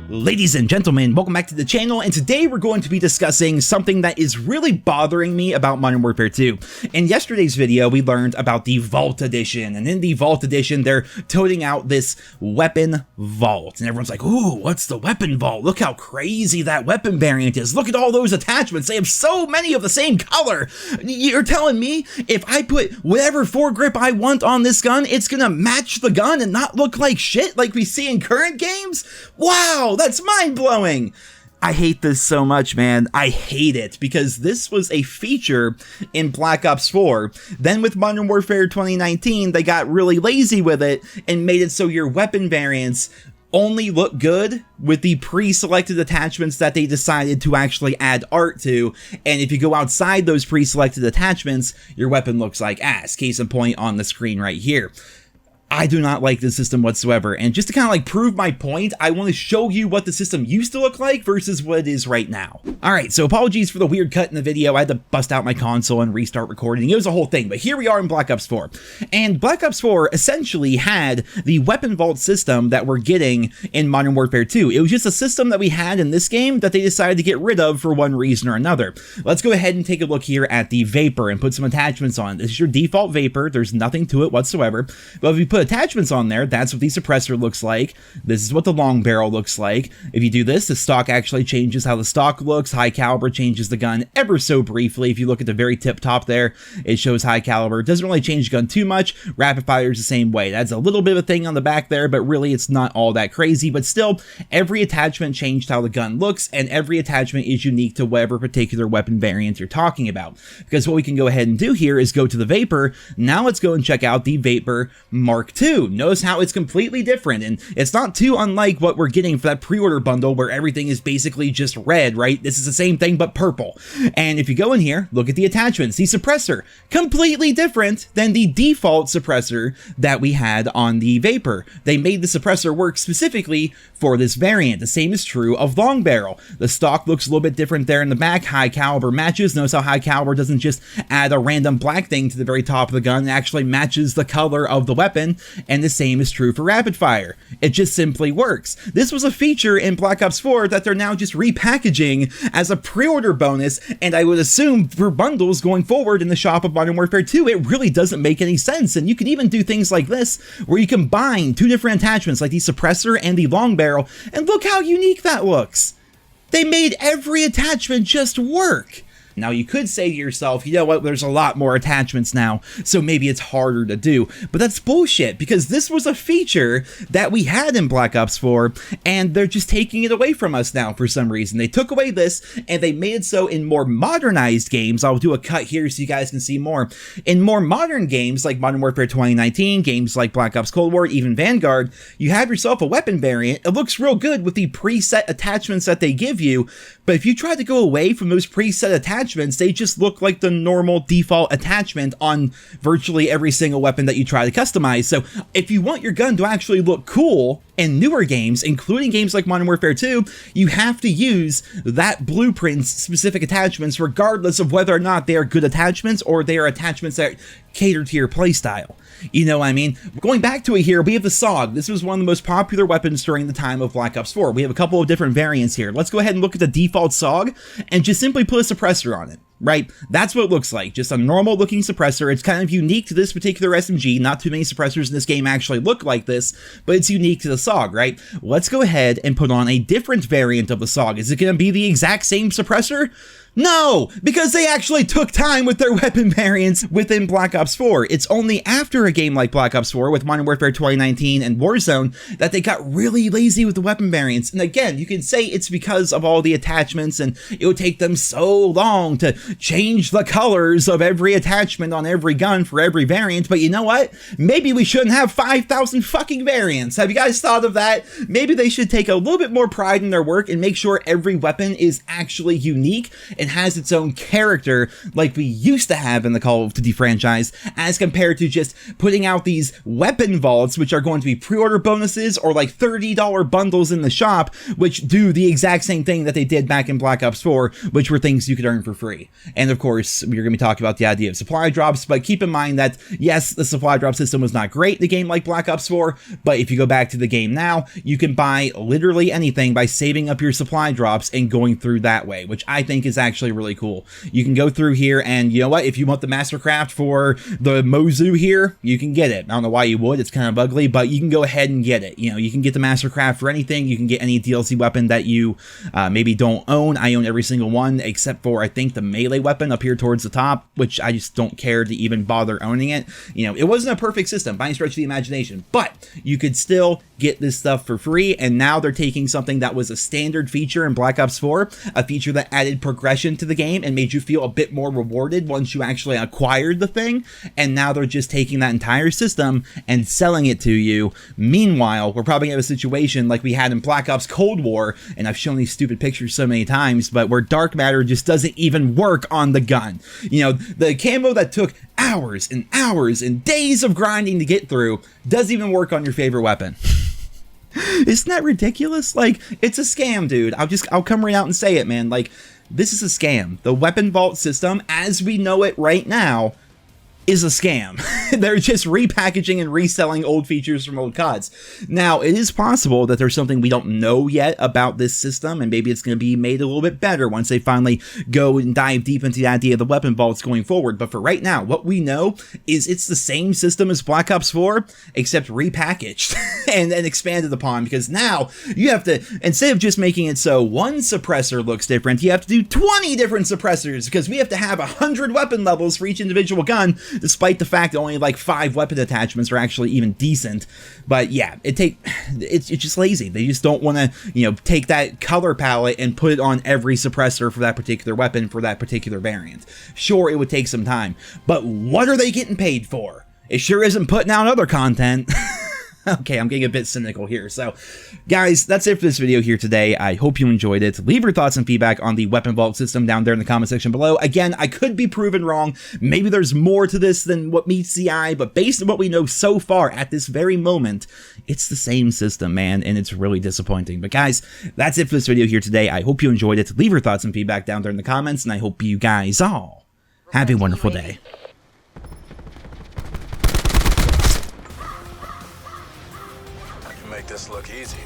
Ladies and gentlemen, welcome back to the channel, and today we're going to be discussing something that is really bothering me about Modern Warfare 2. In yesterday's video, we learned about the Vault Edition, and in the Vault Edition, they're toting out this weapon vault, and everyone's like, ooh, what's the weapon vault? Look how crazy that weapon variant is. Look at all those attachments. They have so many of the same color. You're telling me if I put whatever foregrip I want on this gun, it's gonna match the gun and not look like shit like we see in current games? Wow, that's mind-blowing. I hate this so much, man. I hate it because this was a feature in Black Ops 4. Then with Modern Warfare 2019, they got really lazy with it and made it so your weapon variants only look good with the pre-selected attachments that they decided to actually add art to, and if you go outside those pre-selected attachments, your weapon looks like ass. Case in point on the screen right here. I do not like this system whatsoever, and just to kind of like prove my point, I want to show you what the system used to look like versus what it is right now. Alright, so apologies for the weird cut in the video. I had to bust out my console and restart recording. It was a whole thing, but here we are in Black Ops 4. And Black Ops 4 essentially had the weapon vault system that we're getting in Modern Warfare 2. It was just a system that we had in this game that they decided to get rid of for one reason or another. Let's go ahead and take a look here at the Vapor and put some attachments on. This is your default Vapor. There's nothing to it whatsoever. But if you put attachments on there, that's what the suppressor looks like. This is what the long barrel looks like. If you do this, the stock actually changes how the stock looks. High caliber changes the gun ever so briefly. If you look at the very tip top there, it shows high caliber. It doesn't really change the gun too much. Rapid fire is the same way. That's a little bit of a thing on the back there, but really it's not all that crazy. But still, every attachment changed how the gun looks, and every attachment is unique to whatever particular weapon variant you're talking about. Because what we can go ahead and do here is go to the Vapor. Now let's go and check out the Vapor Mark II. Notice how it's completely different, and it's not too unlike what we're getting for that pre-order bundle where everything is basically just red, right? This is the same thing but purple. And if you go in here, look at the attachments. The suppressor, completely different than the default suppressor that we had on the Vapor. They made the suppressor work specifically for this variant. The same is true of long barrel. The stock looks a little bit different there in the back. High caliber matches. Notice how high caliber doesn't just add a random black thing to the very top of the gun. It actually matches the color of the weapon, and the same is true for rapid fire. It just simply works. This was a feature in Black Ops 4 that they're now just repackaging as a pre-order bonus, and I would assume for bundles going forward in the shop of Modern Warfare 2, it really doesn't make any sense. And you can even do things like this, where you combine two different attachments like the suppressor and the long barrel, and look how unique that looks. They made every attachment just work. Now, you could say to yourself, you know what, there's a lot more attachments now, so maybe it's harder to do. But that's bullshit, because this was a feature that we had in Black Ops 4, and they're just taking it away from us now for some reason. They took away this, and they made it so in more modernized games, I'll do a cut here so you guys can see more. In more modern games, like Modern Warfare 2019, games like Black Ops Cold War, even Vanguard, you have yourself a weapon variant. It looks real good with the preset attachments that they give you, but if you try to go away from those preset attachments, they just look like the normal default attachment on virtually every single weapon that you try to customize. So if you want your gun to actually look cool in newer games, including games like Modern Warfare 2, you have to use that blueprint's specific attachments regardless of whether or not they are good attachments or they are attachments that cater to your playstyle. You know what I mean? Going back to it here, we have the SOG. This was one of the most popular weapons during the time of Black Ops 4. We have a couple of different variants here. Let's go ahead and look at the default SOG and just simply put a suppressor on it. Right? That's what it looks like. Just a normal looking suppressor. It's kind of unique to this particular SMG. Not too many suppressors in this game actually look like this, but it's unique to the SOG, right? Let's go ahead and put on a different variant of the SOG. Is it going to be the exact same suppressor? No, because they actually took time with their weapon variants within Black Ops 4. It's only after a game like Black Ops 4 with Modern Warfare 2019 and Warzone that they got really lazy with the weapon variants. And again, you can say it's because of all the attachments and it would take them so long to change the colors of every attachment on every gun for every variant. But you know what? Maybe we shouldn't have 5,000 fucking variants. Have you guys thought of that? Maybe they should take a little bit more pride in their work and make sure every weapon is actually unique and has its own character like we used to have in the Call of Duty franchise, as compared to just putting out these weapon vaults, which are going to be pre-order bonuses or like $30 bundles in the shop, which do the exact same thing that they did back in Black Ops 4, which were things you could earn for free. And of course, we're going to be talking about the idea of supply drops, but keep in mind that, yes, the supply drop system was not great in a game like Black Ops 4, but if you go back to the game now, you can buy literally anything by saving up your supply drops and going through that way, which I think is actually really cool. You can go through here and, you know what, if you want the Mastercraft for the Mozu here, you can get it. I don't know why you would, it's kind of ugly, but you can go ahead and get it. You know, you can get the Mastercraft for anything, you can get any DLC weapon that you maybe don't own. I own every single one except for, I think, the melee weapon up here towards the top, which I just don't care to even bother owning it. You know, it wasn't a perfect system by any stretch of the imagination, but you could still get this stuff for free, and now they're taking something that was a standard feature in Black Ops 4, a feature that added progression to the game and made you feel a bit more rewarded once you actually acquired the thing, and now they're just taking that entire system and selling it to you. Meanwhile, we're probably gonna have a situation like we had in Black Ops Cold War, and I've shown these stupid pictures so many times, but where dark matter just doesn't even work on the gun. You know, the camo that took hours and hours and days of grinding to get through doesn't even work on your favorite weapon. Isn't that ridiculous? Like, it's a scam, dude. I'll come right out and say it, man. Like, this is a scam. The weapon vault system, as we know it right now, is a scam. They're just repackaging and reselling old features from old CODs. Now, it is possible that there's something we don't know yet about this system, and maybe it's going to be made a little bit better once they finally go and dive deep into the idea of the weapon vaults going forward. But for right now, what we know is it's the same system as Black Ops 4, except repackaged and expanded upon, because now you have to, instead of just making it so one suppressor looks different, you have to do 20 different suppressors, because we have to have 100 weapon levels for each individual gun, despite the fact that only like 5 weapon attachments are actually even decent. But yeah, it's just lazy. They just don't want to, you know, take that color palette and put it on every suppressor for that particular weapon for that particular variant. Sure, it would take some time, but what are they getting paid for? It sure isn't putting out other content. Okay, I'm getting a bit cynical here. So, guys, that's it for this video here today. I hope you enjoyed it. Leave your thoughts and feedback on the weapon vault system down there in the comment section below. Again, I could be proven wrong. Maybe there's more to this than what meets the eye, but based on what we know so far at this very moment, it's the same system, man, and it's really disappointing. But guys, that's it for this video here today. I hope you enjoyed it. Leave your thoughts and feedback down there in the comments, and I hope you guys all have a wonderful day. Make this look easy.